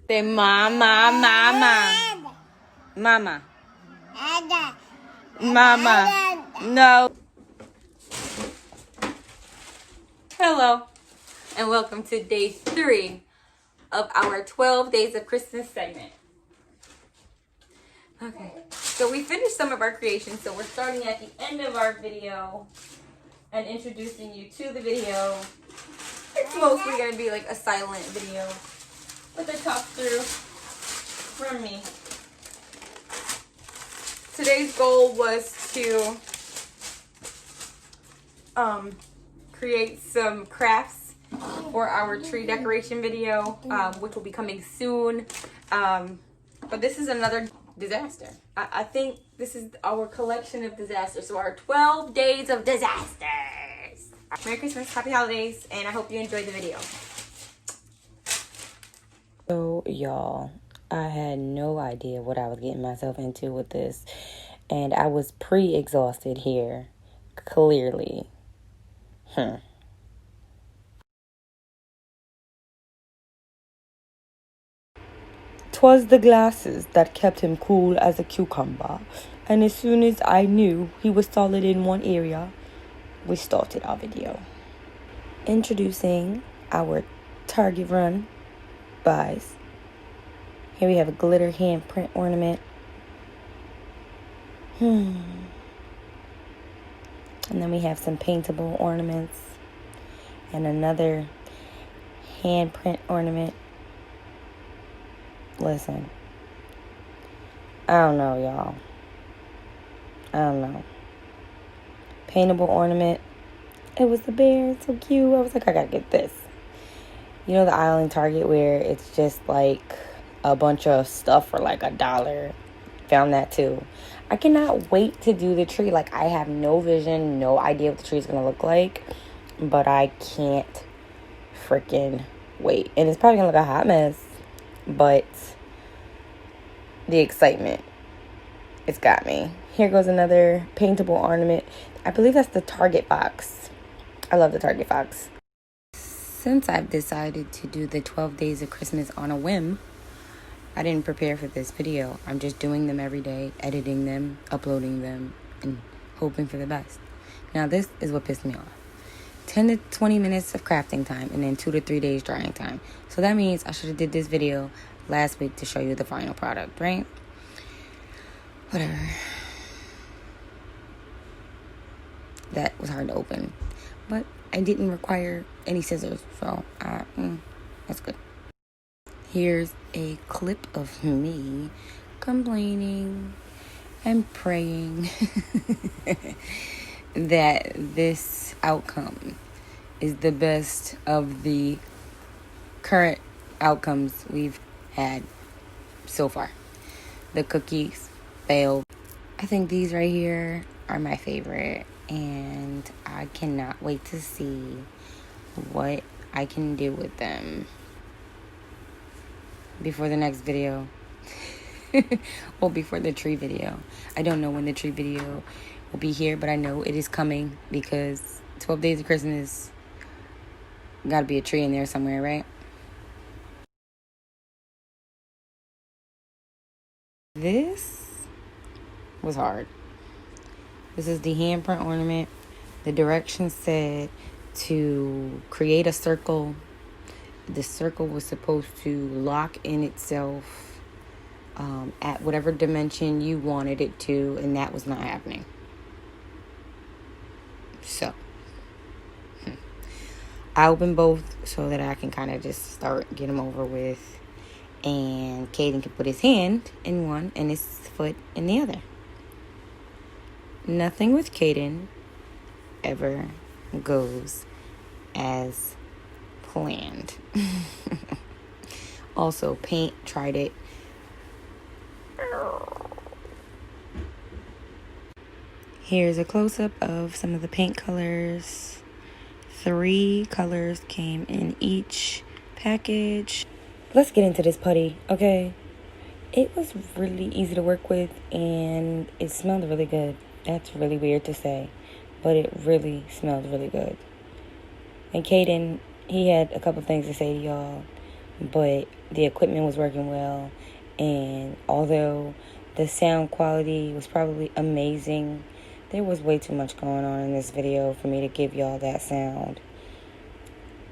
Say mama, mama. Mama. Mama. No. Hello, and welcome to day 3 of our 12 Days of Christmas segment. Okay, so we finished some of our creations, so we're starting at the end of our video and introducing you to the video. It's mostly going to be like a silent video with a talk through from me. Today's goal was to create some crafts for our tree decoration video, which will be coming soon. But this is another disaster. I think this is our collection of disasters. So our 12 days of disasters. Merry Christmas, happy holidays, and I hope you enjoyed the video. So y'all, I had no idea what I was getting myself into with this, and I was pre-exhausted here, clearly. 'Twas the glasses that kept him cool as a cucumber, and as soon as I knew he was solid in one area, we started our video. Introducing our Target Run buys. Here we have a glitter handprint ornament. And then we have some paintable ornaments and another handprint ornament. Listen, I don't know, y'all. I don't know. Paintable ornament. It was the bear. It's so cute. I was like, I gotta get this. You know the aisle in Target where it's just like a bunch of stuff for like $1. Found that too. I cannot wait to do the tree. Like, I have no vision, no idea what the tree is gonna look like, but I can't freaking wait. And it's probably gonna look a hot mess, but the excitement, it's got me. Here goes another paintable ornament. I believe that's the Target box. I love the Target box. Since I've decided to do the 12 days of Christmas on a whim, I didn't prepare for this video. I'm just doing them every day, editing them, uploading them, and hoping for the best. Now, this is what pissed me off. 10 to 20 minutes of crafting time, and then 2 to 3 days drying time. So that means I should have did this video last week to show you the final product, right? Whatever. That was hard to open. But I didn't require any scissors, so that's good. Here's a clip of me complaining and praying that this outcome is the best of the current outcomes we've had so far. The cookies failed. I think these right here are my favorite, and I cannot wait to see what I can do with them before the next video. Well, before the tree video. I don't know when the tree video will be here, but I know it is coming because 12 days of Christmas, gotta be a tree in there somewhere, right? This was hard. This is the handprint ornament. The directions said to create a circle. The circle was supposed to lock in itself at whatever dimension you wanted it to, and that was not happening. So I opened both so that I can kind of just get them over with, and Caden can put his hand in one and his foot in the other. Nothing with Caden ever goes as planned. Also, paint, tried it. Here's a close-up of some of the paint colors. 3 colors came in each package. Let's get into this putty, okay? It was really easy to work with, and it smelled really good. That's really weird to say, but it really smelled really good. And Caden, he had a couple things to say to y'all. but the equipment was working well. And although the sound quality was probably amazing, there was way too much going on in this video for me to give y'all that sound.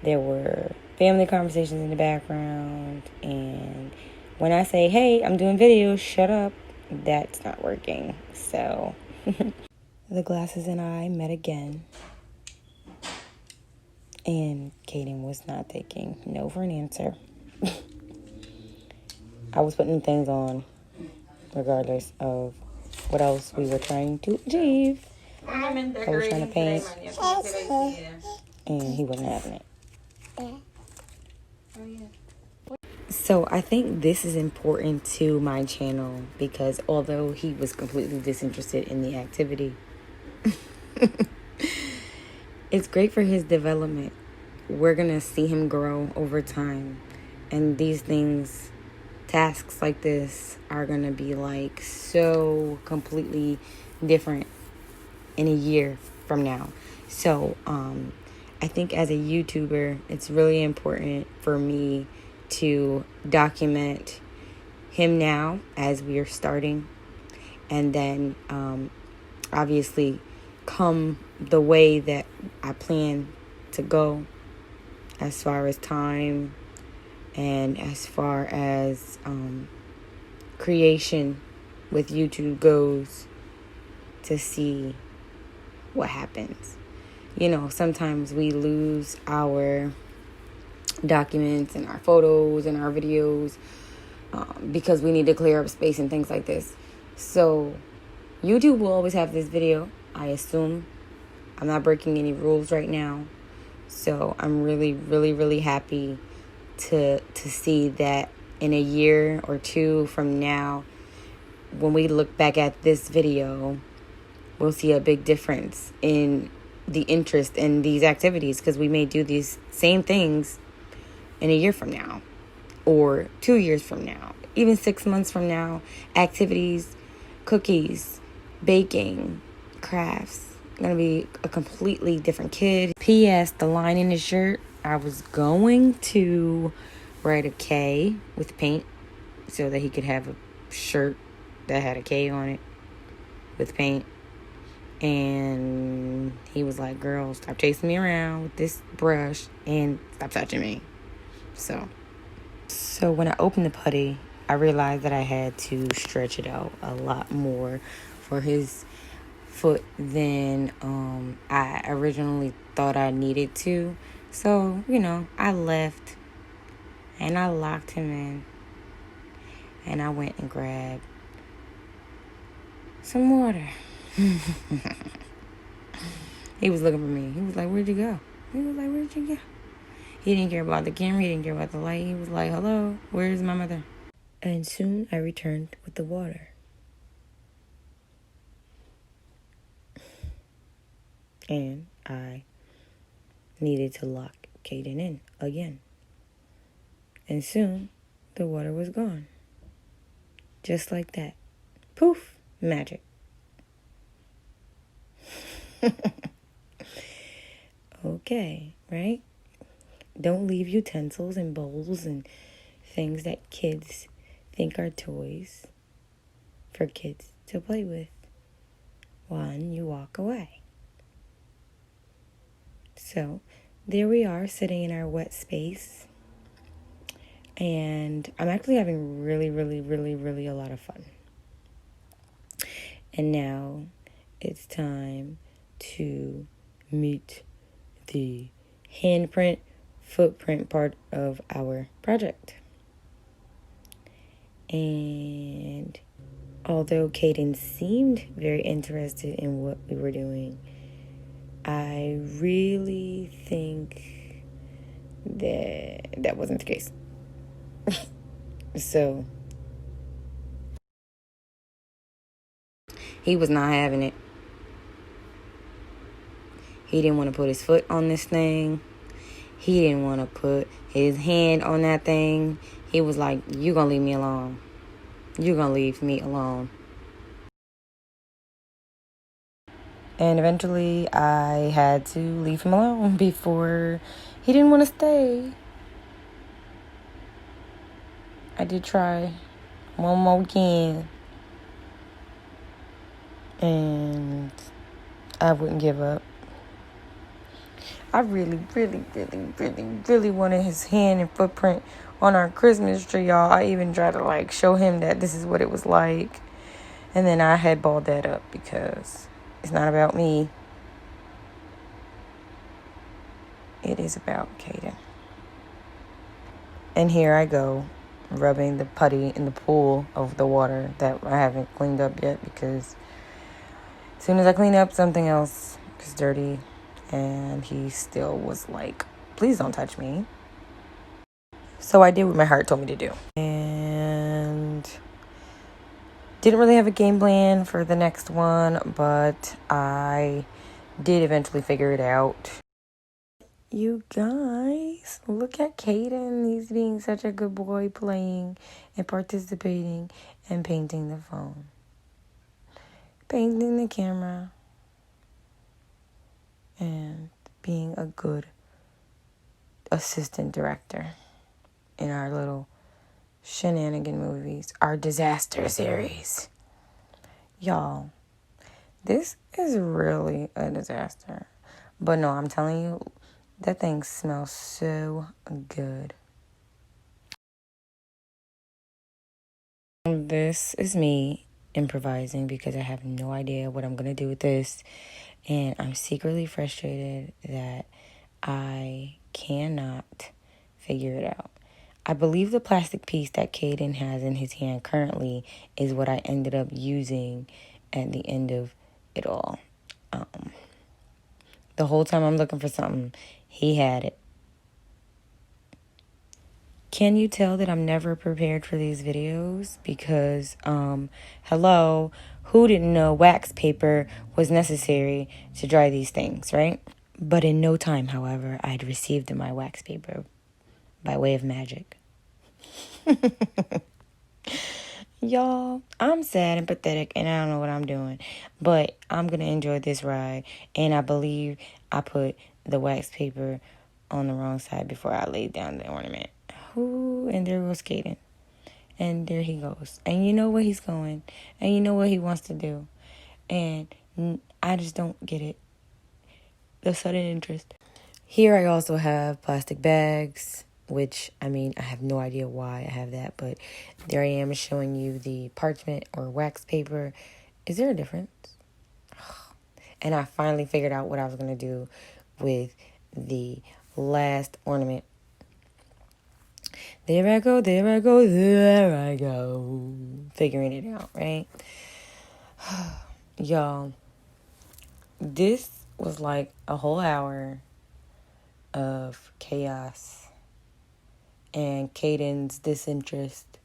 There were family conversations in the background, and when I say, hey, I'm doing videos, shut up, that's not working. So the glasses and I met again, and Kaden was not taking no for an answer. I was putting things on regardless of what else we were trying to achieve. I was trying to paint, and he wasn't having it. So I think this is important to my channel because although he was completely disinterested in the activity, it's great for his development. We're going to see him grow over time. And these things, tasks like this, are going to be like so completely different in a year from now. So I think as a YouTuber, it's really important for me to document him now as we are starting, and then obviously come the way that I plan to go as far as time and as far as creation with YouTube goes, to see what happens. You know, sometimes we lose our documents and our photos and our videos because we need to clear up space and things like this. So YouTube will always have this video, I assume. I'm not breaking any rules right now. So I'm really, really, really happy to see that in a year or two from now, when we look back at this video, we'll see a big difference in the interest in these activities, because we may do these same things in a year from now, or 2 years from now, even 6 months from now. Activities, cookies, baking, crafts. Gonna be a completely different kid. P.S. The line in his shirt, I was going to write a K with paint so that he could have a shirt that had a K on it with paint. And he was like, girl, stop chasing me around with this brush and stop touching me. So when I opened the putty, I realized that I had to stretch it out a lot more for his foot than I originally thought I needed to. So, you know, I left and I locked him in, and I went and grabbed some water. He was looking for me. He was like, where'd you go? He didn't care about the camera. He didn't care about the light. He was like, hello, where's my mother? And soon I returned with the water. And I needed to lock Kaden in again. And soon the water was gone. Just like that. Poof, magic. Okay, right? Don't leave utensils and bowls and things that kids think are toys for kids to play with while you walk away. So there we are, sitting in our wet space. And I'm actually having really, really, really, really a lot of fun. And now it's time to meet the handprint, footprint part of our project. And although Kaden seemed very interested in what we were doing, I really think that wasn't the case. So he was not having it. He didn't want to put his foot on this thing. He didn't want to put his hand on that thing. He was like, you gonna leave me alone. You're gonna leave me alone. And eventually I had to leave him alone before he didn't want to stay. I did try one more weekend, and I wouldn't give up. I really, really, really, really, really wanted his hand and footprint on our Christmas tree, y'all. I even tried to, like, show him that this is what it was like. And then I had balled that up because it's not about me. It is about Caden. And here I go, rubbing the putty in the pool of the water that I haven't cleaned up yet, because as soon as I clean up, something else is dirty. And he still was like, please don't touch me. So I did what my heart told me to do. And didn't really have a game plan for the next one, but I did eventually figure it out. You guys, look at Caden. He's being such a good boy, playing and participating and painting the phone. Painting the camera. And being a good assistant director in our little shenanigan movies, our disaster series. Y'all, this is really a disaster. But no, I'm telling you, that thing smells so good. This is me improvising because I have no idea what I'm going to do with this. And I'm secretly frustrated that I cannot figure it out. I believe the plastic piece that Caden has in his hand currently is what I ended up using at the end of it all. The whole time I'm looking for something, he had it. Can you tell that I'm never prepared for these videos? Because, hello, who didn't know wax paper was necessary to dry these things, right? But in no time, however, I'd received my wax paper by way of magic. Y'all, I'm sad and pathetic, and I don't know what I'm doing. But I'm going to enjoy this ride. And I believe I put the wax paper on the wrong side before I laid down the ornament. Ooh, and there goes Caden. And there he goes. And you know where he's going. And you know what he wants to do. And I just don't get it. The sudden interest. Here I also have plastic bags, which, I mean, I have no idea why I have that. But there I am showing you the parchment or wax paper. Is there a difference? And I finally figured out what I was going to do with the last ornament. There I go, there I go, there I go. Figuring it out, right? Y'all, this was like a whole hour of chaos and Caden's disinterest.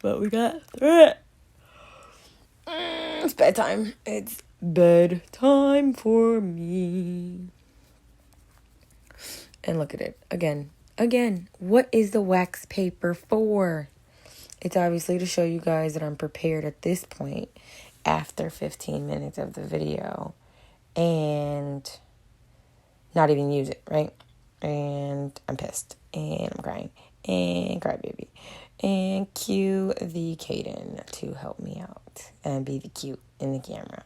But we got through it. It's bedtime. It's bedtime for me. And look at it. Again, what is the wax paper for? It's obviously to show you guys that I'm prepared at this point after 15 minutes of the video and not even use it, right? And I'm pissed and I'm crying and crybaby. And cue the Caden to help me out and be the cute in the camera.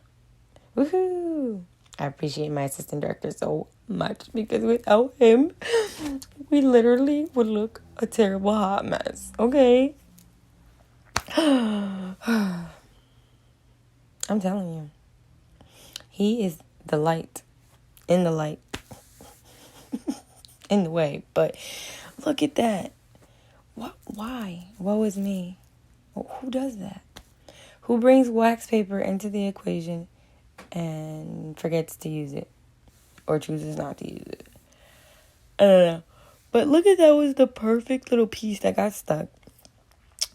Woohoo! I appreciate my assistant director so much because without him, we literally would look a terrible hot mess, okay? I'm telling you. He is the light. In the light. In the way. But look at that. What? Why? Woe is me. Who does that? Who brings wax paper into the equation and forgets to use it? Or chooses not to use it? I don't know. But look at that was the perfect little piece that got stuck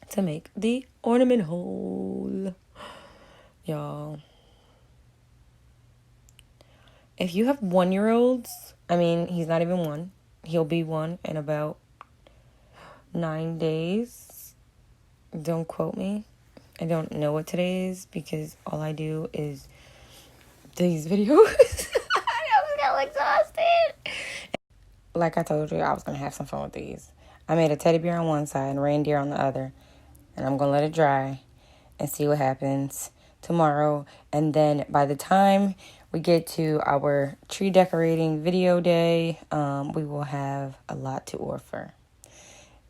to make the ornament hole. Y'all. If you have 1-year-olds, I mean, he's not even 1. He'll be 1 in about 9 days. Don't quote me. I don't know what today is because all I do is these videos. I was so exhausted. Like I told you, I was going to have some fun with these. I made a teddy bear on one side and reindeer on the other. And I'm going to let it dry and see what happens tomorrow. And then by the time we get to our tree decorating video day, we will have a lot to offer.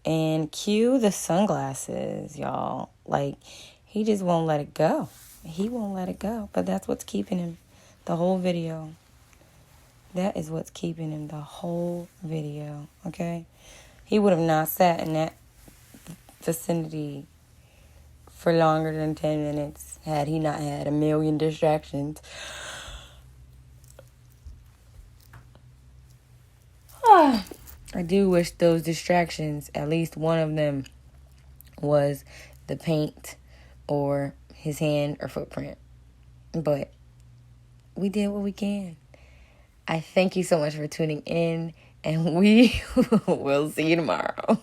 And cue the sunglasses, y'all. Like, he just won't let it go. He won't let it go. But that's what's keeping him the whole video. That is what's keeping him the whole video, okay? He would have not sat in that vicinity for longer than 10 minutes had he not had a million distractions. I do wish those distractions, at least one of them, was the paint or his hand or footprint. But we did what we can. I thank you so much for tuning in, and we will see you tomorrow.